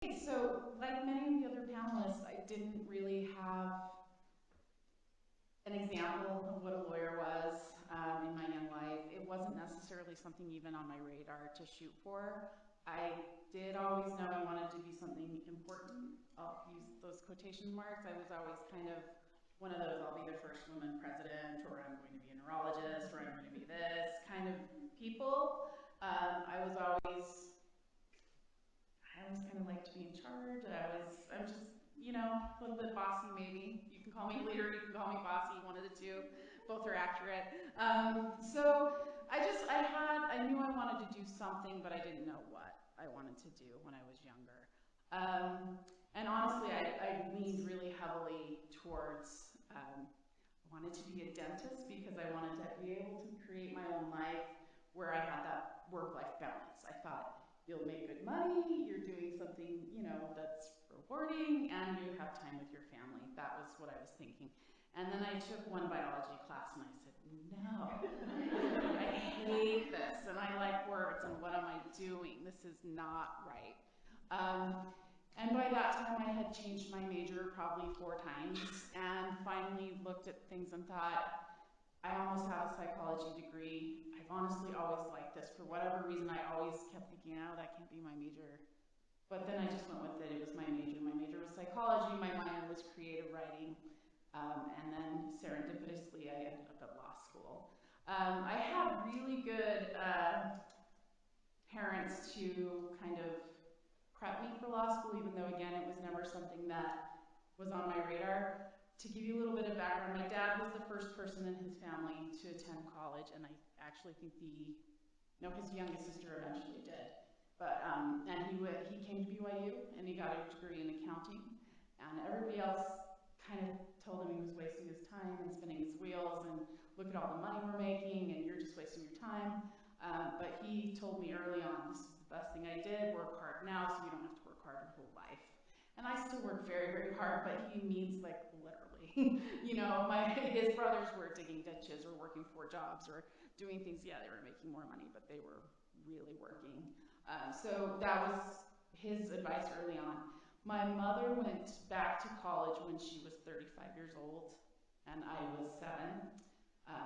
So, like many of the other panelists, I didn't really have an example of what a lawyer was in my young life. It wasn't necessarily something even on my radar to shoot for. I did always know I wanted to be something important. I'll use those quotation marks. I was always kind of one of those, I'll be the first woman president, or I'm going to be a neurologist, or I'm going to be this kind of people. I always kind of like to be in charge. I'm just, a little bit bossy maybe. You can call me leader, you can call me bossy, one of the two. Both are accurate. So I knew I wanted to do something, but I didn't know what I wanted to do when I was younger. And honestly, I leaned really heavily towards, I wanted to be a dentist because I wanted to be able to create my own life where I had that work-life balance. I thought, you'll make good money, you're doing something, that's rewarding, and you have time with your family. That was what I was thinking. And then I took one biology class and I said, no, I hate this, and I like words, and what am I doing? This is not right. And by that time I had changed my major probably 4 times and finally looked at things and thought, I almost have a psychology degree. I've honestly always liked this. For whatever reason, I always kept thinking, oh, that can't be my major. But then I just went with it. It was my major. My major was psychology. My minor was creative writing. And then serendipitously, I ended up at law school. I had really good parents to kind of prep me for law school, even though, again, it was never something that was on my radar. To give you a little bit of background, my dad was the first person in his family to attend college, and I actually think his youngest sister eventually did. But, and he came to BYU, and he got a degree in accounting, and everybody else kind of told him he was wasting his time and spinning his wheels, and look at all the money we're making, and you're just wasting your time. But he told me early on, this is the best thing I did, work hard now so you don't have to work hard your whole life. And I still work very, very hard, but he means like literally. His brothers were digging ditches or working 4 jobs or doing things. Yeah, they were making more money, but they were really working. So that was his advice early on. My mother went back to college when she was 35 years old, and I was 7.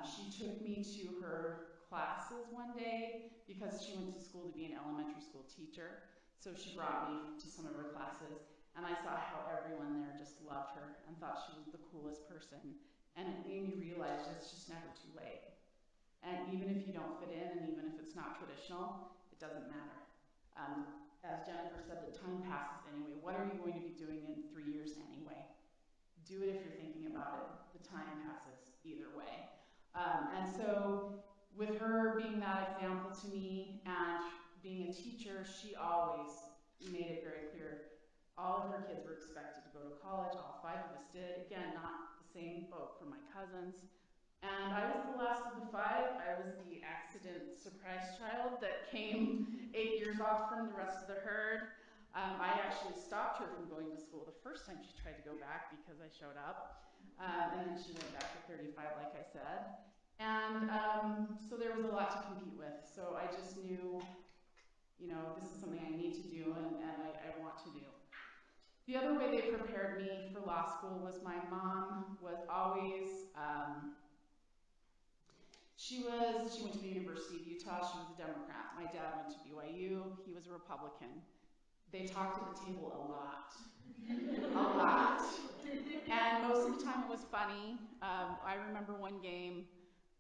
She took me to her classes one day because she went to school to be an elementary school teacher. So she brought me to some of her classes, and I saw how everyone there just loved her and thought she was the coolest person. And it made me realize it's just never too late. And even if you don't fit in, and even if it's not traditional, it doesn't matter. As Jennifer said, the time passes anyway. What are you going to be doing in 3 years anyway? Do it if you're thinking about it. The time passes either way. And so with her being that example to me and being a teacher, she always made it very clear all of her kids were expected to go to college. All 5 of us did. Again, not the same boat for my cousins. And I was the last of the 5. I was the accident surprise child that came 8 years off from the rest of the herd. I actually stopped her from going to school the first time she tried to go back because I showed up. And then she went back to 35, like I said. And so there was a lot to compete with. So I just knew, this is something I need to do and I want to do. The other way they prepared me for law school was my mom was always, she went to the University of Utah, she was a Democrat. My dad went to BYU, he was a Republican. They talked at the table a lot. A lot. And most of the time it was funny. I remember one game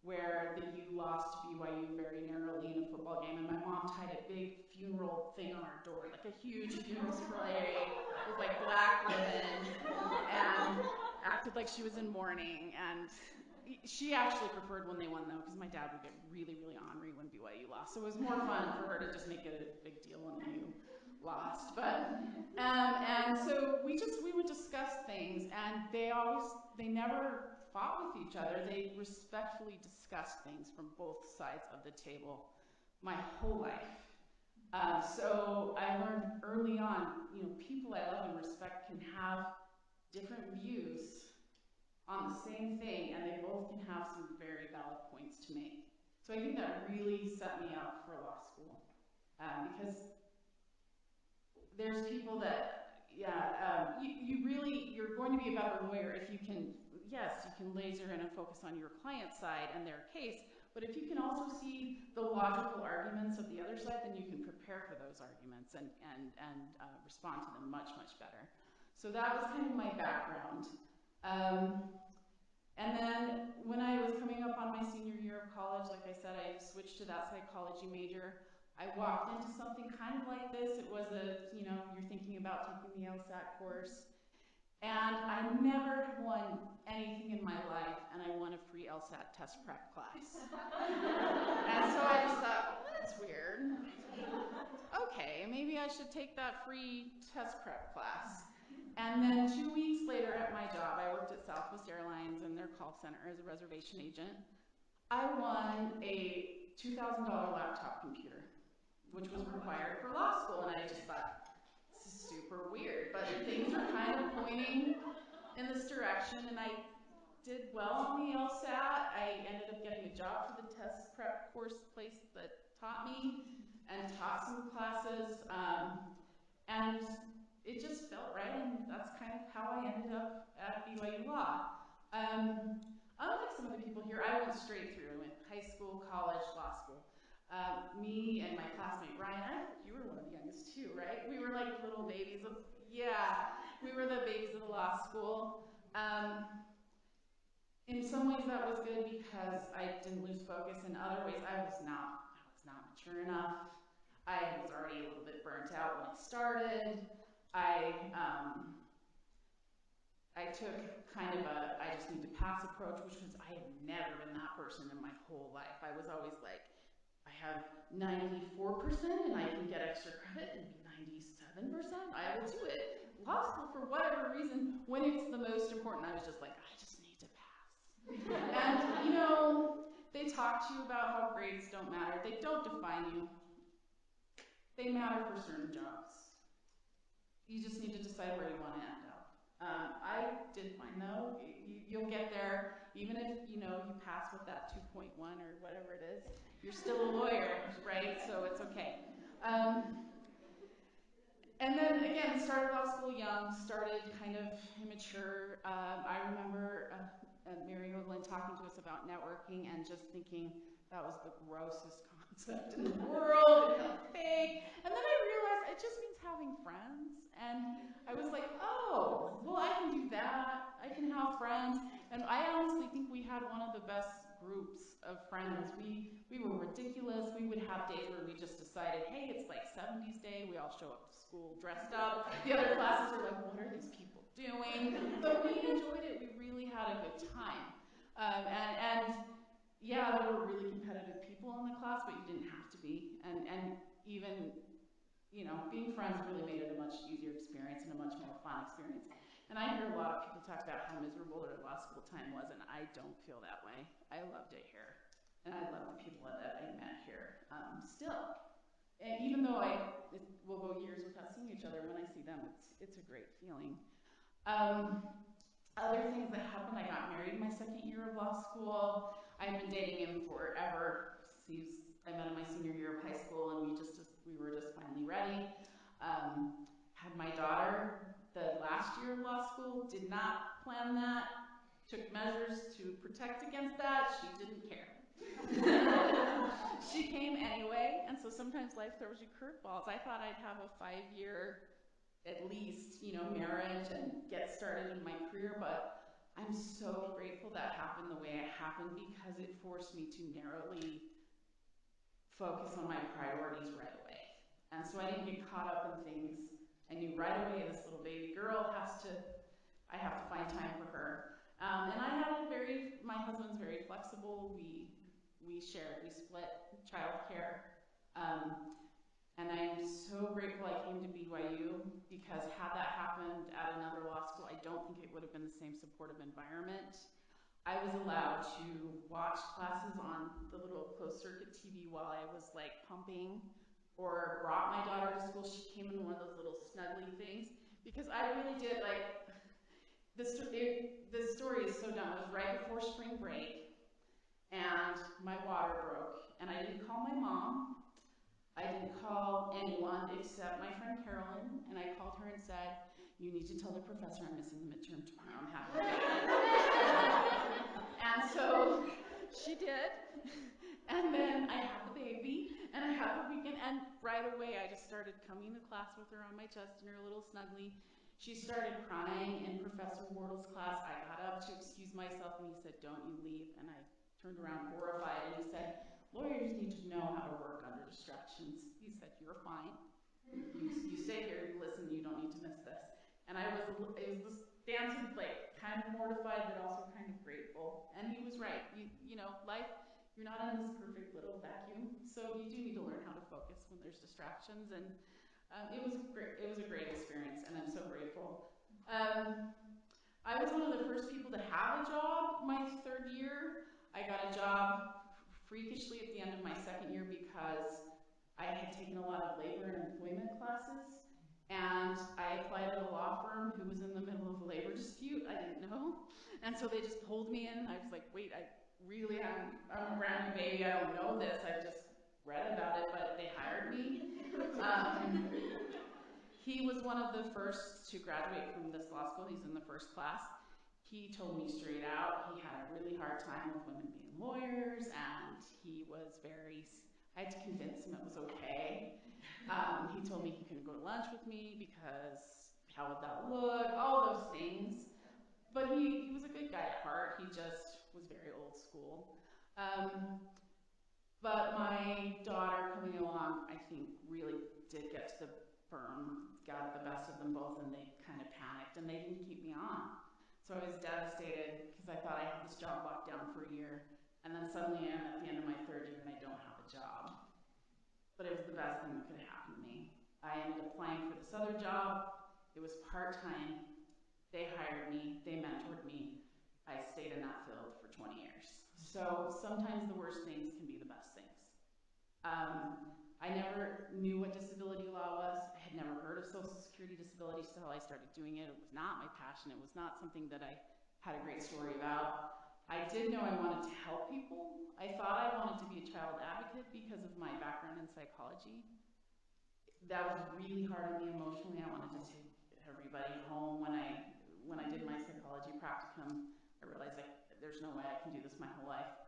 where the U lost to BYU very narrowly in a football game, and my mom tied a big funeral thing on our door, like a huge funeral parade with like black ribbon, and acted like she was in mourning. And she actually preferred when they won, though, because my dad would get really, really ornery when BYU lost. So it was more fun for her to just make it a big deal when you lost. But and so we would discuss things, and they never fought with each other. They respectfully discussed things from both sides of the table my whole life. So I learned early on, people I love and respect can have different views on the same thing, and they both can have some very valid points to make. So I think that really set me up for law school, because there's people that, you're going to be a better lawyer if you can, yes, you can laser in and focus on your client's side and their case, but if you can also see the logical arguments of the other side, then you can prepare for those arguments and respond to them much, much better. So that was kind of my background. And then when I was coming up on my senior year of college, like I said, I switched to that psychology major. I walked into something kind of like this. It was you're thinking about taking the LSAT course. And I never won anything in my life, and I won a free LSAT test prep class. And so I just thought, well, that's weird. Okay, maybe I should take that free test prep class. And then 2 weeks later at my job, I worked at Southwest Airlines in their call center as a reservation agent. I won a $2,000 laptop computer, which was required for law school, and I just thought, this is super weird, but things are kind of pointing in this direction, and I did well on the LSAT. I ended up getting a job for the test prep course place that taught me and taught some classes, and it just felt right, and that's kind of how I ended up at BYU Law. Unlike some of the people here, I went straight through. I went high school, college, law school. Me and my classmate Ryan, I think you were one of the youngest too, right? We were like little babies of, we were the babies of the law school. In some ways that was good because I didn't lose focus. In other ways, I was not mature enough. I was already a little bit burnt out when I started. I took kind of I just need to pass approach, which was, I had never been that person in my whole life. I was always like, I have 94% and I can get extra credit and be 97%. I will do it. Law school, for whatever reason, when it's the most important, I was just like, I just need to pass. And, they talk to you about how grades don't matter. They don't define you. They matter for certain jobs. You just need to decide where you want to end up. I did fine though. You'll get there, even if you pass with that 2.1 or whatever it is. You're still a lawyer, right? So it's okay. And then again, started law school young, started kind of immature. I remember Mary Oglin talking to us about networking and just thinking that was the grossest concept in the world. It felt fake. And then I realized it just means having friends. And I was like, oh, well, I can do that. I can have friends. And I honestly think we had one of the best groups of friends. We were ridiculous. We would have days where we just decided, hey, it's like 70s day. We all show up to school dressed up. The other classes are like, what are these people doing? But we enjoyed it. We really had a good time. Yeah, there were really competitive people in the class, but you didn't have to be. And even, being friends really made it a much easier experience and a much more fun experience. And I hear a lot of people talk about how miserable their law school time was, and I don't feel that way. I loved it here. And I love the people that I met here still. And even though we'll go years without seeing each other, when I see them, it's a great feeling. Other things that happened, I got married my second year of law school. I've been dating him forever. I met him my senior year of high school, and we were just finally ready. Had my daughter the last year of law school, did not plan that, took measures to protect against that. She didn't care. She came anyway, and so sometimes life throws you curveballs. I thought I'd have a 5-year at least, marriage and get started in my career, but I'm so grateful that happened the way it happened because it forced me to narrowly focus on my priorities right away. And so I didn't get caught up in things. I knew right away this little baby girl I have to find time for her. And my husband's very flexible. We split childcare. And I'm so grateful I came to BYU because had that happened at another law school, I don't think it would have been the same supportive environment. I was allowed to watch classes on the little closed circuit TV while I was pumping, or brought my daughter to school. She came in one of those little snuggly things because I really did the story is so dumb. It was right before spring break and my water broke and I didn't call my mom. I didn't call anyone except my friend Carolyn, and I called her and said, "You need to tell the professor I'm missing the midterm tomorrow. I'm having And so she did. And then I had the baby, and I had the weekend, and right away I just started coming to class with her on my chest in her little snuggly. She started crying in Professor Wardle's class. I got up to excuse myself, and he said, "Don't you leave." And I turned around horrified, and he said, "Lawyers need to know how to work under distractions." He said, "You're fine. You stay here, you listen, you don't need to miss this." And it was this dancing, like, kind of mortified, but also kind of grateful. And he was right. You know, life, you're not in this perfect little vacuum, so you do need to learn how to focus when there's distractions. And it was great. It was a great experience, and I'm so grateful. I was one of the first people to have a job my third year. I got a job freakishly at the end of my second year because I had taken a lot of labor and employment classes, and I applied at a law firm who was in the middle of a labor dispute. I didn't know, and so they just pulled me in. I was like, "Wait, I'm a brand new baby. I don't know this. I've just read about it," but they hired me. He was one of the first to graduate from this law school. He's in the first class. He told me straight out he had a really hard time with women being lawyers, and he was I had to convince him it was okay. He told me he couldn't go to lunch with me because how would that look, all those things. But he was a good guy at heart. He just was very old school. But my daughter coming along, I think, really did get to the firm, got the best of them both, and they kind of panicked, and they didn't keep me on. So I was devastated because I thought I had this job locked down for a year, and then suddenly I'm at the end of my third year and I don't have a job. But it was the best thing that could have happened to me. I ended up applying for this other job. It was part-time. They hired me. They mentored me. I stayed in that field for 20 years. So sometimes the worst things can be the best things. I never knew what disability law was. I had never heard of Social Security disability until I started doing it. It was not my passion. It was not something that I had a great story about. I did know I wanted to help people. I thought I wanted to be a child advocate because of my background in psychology. That was really hard on me emotionally. I wanted to take everybody home. When I did my psychology practicum, I realized there's no way I can do this my whole life.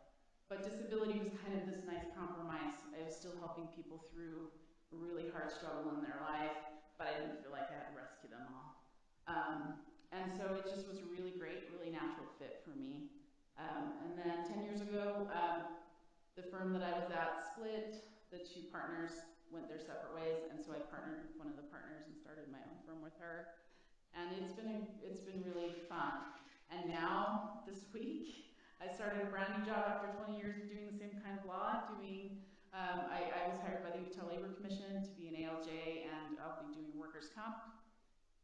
But disability was kind of this nice compromise. I was still helping people through a really hard struggle in their life, but I didn't feel like I had to rescue them all. And so it just was a really great, really natural fit for me. And then 10 years ago, the firm that I was at split. The two partners went their separate ways, and so I partnered with one of the partners and started my own firm with her. And it's been really fun. And now, this week, I started a brand new job after 20 years of doing the same kind of law. I was hired by the Utah Labor Commission to be an ALJ, and I'll be doing workers' comp.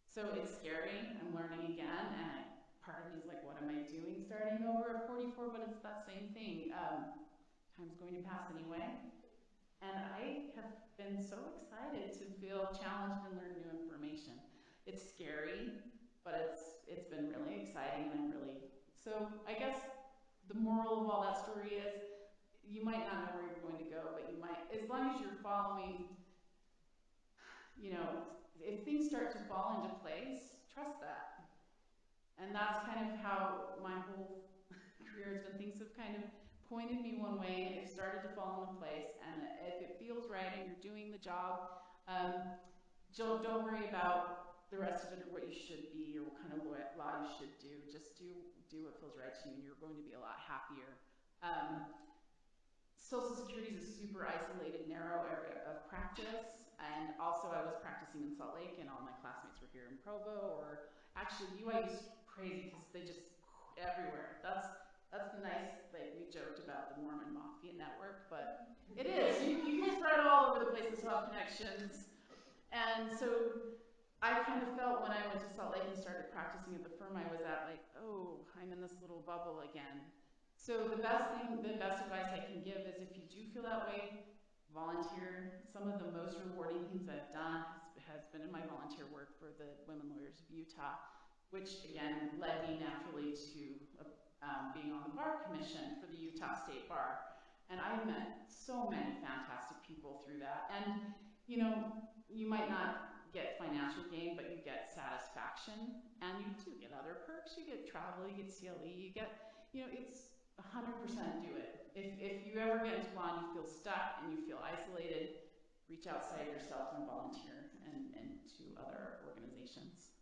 So it's scary. I'm learning again, and part of me is like, what am I doing starting over at 44? But it's that same thing. Time's going to pass anyway. And I have been so excited to feel challenged and learn new information. It's scary, but it's been really exciting, and so I guess the moral of all that story is you might not know where you're going to go, but you might, as long as you're following, if things start to fall into place, trust that. And that's kind of how my whole career has been. Things have kind of pointed me one way, and they've started to fall into place. And if it feels right and you're doing the job, don't worry about the rest of it or what you should be or what kind of law you should do. Just do what feels right to you, and you're going to be a lot happier. Social Security is a super isolated, narrow area of practice, and also I was practicing in Salt Lake, and all my classmates were here in Provo, or actually UIU's crazy because they just everywhere. That's the nice, like, we joked about the Mormon Mafia network, but it is. You can spread all over the place and still have connections. And so I kind of felt when I went to Salt Lake and started practicing at the firm I was at, like, oh, I'm in this little bubble again. So the best advice I can give is if you do feel that way, volunteer. Some of the most rewarding things I've done has been in my volunteer work for the Women Lawyers of Utah, which again led me naturally to being on the bar commission for the Utah State Bar. And I've met so many fantastic people through that. And, you know, you might not get financial gain, but you get satisfaction, and you do get other perks. You get travel, you get CLE, you get, you know, it's 100% do it. If you ever get into one, you feel stuck and you feel isolated, reach outside yourself and volunteer and to other organizations.